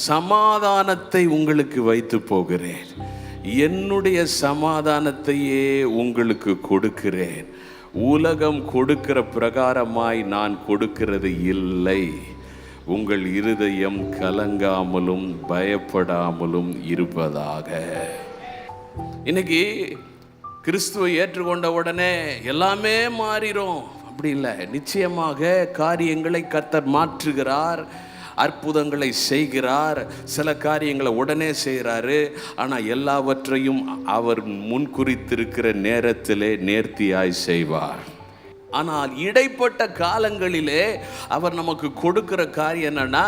சமாதானத்தை உங்களுக்கு வைத்து போகிறேன், என்னுடைய சமாதானத்தையே உங்களுக்கு கொடுக்கிறேன். உலகம் கொடுக்கிற பிரகாரமாய் நான் கொடுக்கிறது இல்லை. உங்கள் இருதயம் கலங்காமலும் பயப்படாமலும் இருப்பதாக. இன்னைக்கு கிறிஸ்துவை ஏற்றுக்கொண்ட உடனே எல்லாமே மாறிடும் அப்படி இல்லை. நிச்சயமாக காரியங்களை கர்த்தர் மாற்றுகிறார், அற்புதங்களை செய்கிறார், சில காரியங்களை உடனே செய்கிறாரு. ஆனால் எல்லாவற்றையும் அவர் முன்குறித்திருக்கிற நேரத்திலே நேர்த்தியாய் செய்வார். ஆனால் இடைப்பட்ட காலங்களிலே அவர் நமக்கு கொடுக்கிற காரியம் என்னன்னா,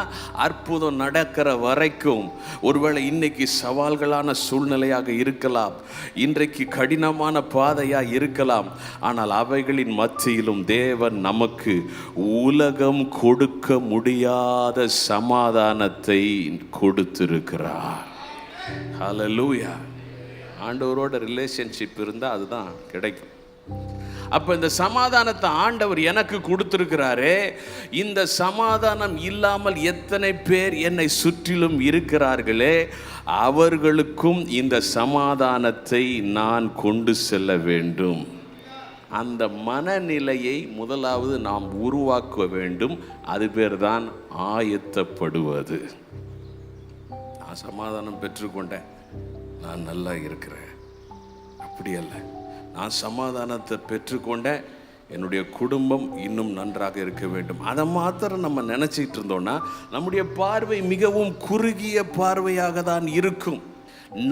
அற்புதம் நடக்கிற வரைக்கும். ஒருவேளை இன்னைக்கு சவால்களான சூழ்நிலையாக இருக்கலாம், இன்றைக்கு கடினமான பாதையாக இருக்கலாம். ஆனால் அவைகளின் மத்தியிலும் தேவன் நமக்கு உலகம் கொடுக்க முடியாத சமாதானத்தை கொடுத்திருக்கிறார். ஹல்லேலூயா. ஆண்டவரோட ரிலேஷன்ஷிப் இருந்தால் அதுதான் கிடைக்கும். அப்போ இந்த சமாதானத்தை ஆண்டவர் எனக்கு கொடுத்திருக்கிறாரே, இந்த சமாதானம் இல்லாமல் எத்தனை பேர் என்னை சுற்றிலும் இருக்கிறார்களே, அவர்களுக்கும் இந்த சமாதானத்தை நான் கொண்டு செல்ல வேண்டும். அந்த மனநிலையை முதலாவது நாம் உருவாக்க வேண்டும். அது பேர் தான் ஆயத்தப்படுவது. நான் சமாதானம் பெற்றுக்கொண்டேன், நான் நல்லா இருக்கிறேன், அப்படி அல்ல. நான் சமாதானத்தை பெற்றுக்கொண்டேன், என்னுடைய குடும்பம் இன்னும் நன்றாக இருக்க வேண்டும். அதை மாத்திரம் நம்ம நினச்சிக்கிட்டு இருந்தோம்னா நம்முடைய பார்வை மிகவும் குறுகிய பார்வையாக தான் இருக்கும்.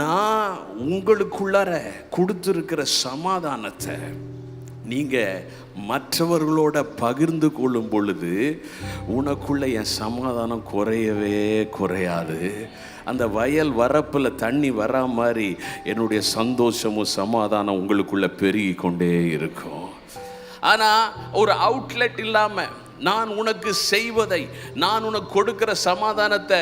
நான் உங்களுக்குள்ளார கொடுத்துருக்கிற சமாதானத்தை நீங்கள் மற்றவர்களோட பகிர்ந்து கொள்ளும் பொழுது உனக்குள்ள என் சமாதானம் குறையவே குறையாது. அந்த வயல் வரப்பில் தண்ணி வரா மாதிரி என்னுடைய சந்தோஷமும் சமாதானம் உங்களுக்குள்ள பெருகி கொண்டே இருக்கும். ஆனால் ஒரு அவுட்லெட் இல்லாமல் நான் உனக்கு செய்வதை, நான் உனக்கு கொடுக்கிற சமாதானத்தை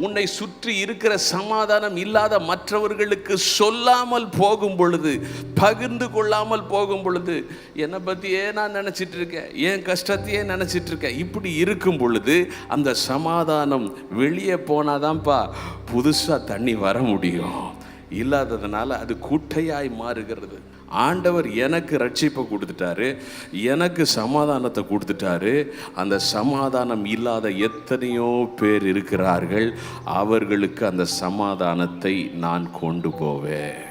உன்னை சுற்றி இருக்கிற சமாதானம் இல்லாத மற்றவர்களுக்கு சொல்லாமல் போகும் பொழுது, பகிர்ந்து கொள்ளாமல் போகும் பொழுது, என்னை பற்றியே நான் நினச்சிட்டு இருக்கேன், என் கஷ்டத்தையே நினச்சிட்டு இருக்கேன், இப்படி இருக்கும் பொழுது அந்த சமாதானம் வெளியே போனாதான்ப்பா புதுசாக தண்ணி வர முடியும். இல்லாததுனால அது குட்டையாய் மாறுகிறது. ஆண்டவர் எனக்கு ரட்சிப்பை கொடுத்துட்டாரு, எனக்கு சமாதானத்தை கொடுத்துட்டாரு. அந்த சமாதானம் இல்லாத எத்தனையோ பேர் இருக்கிறார்கள், அவர்களுக்கு அந்த சமாதானத்தை நான் கொண்டு போவேன்.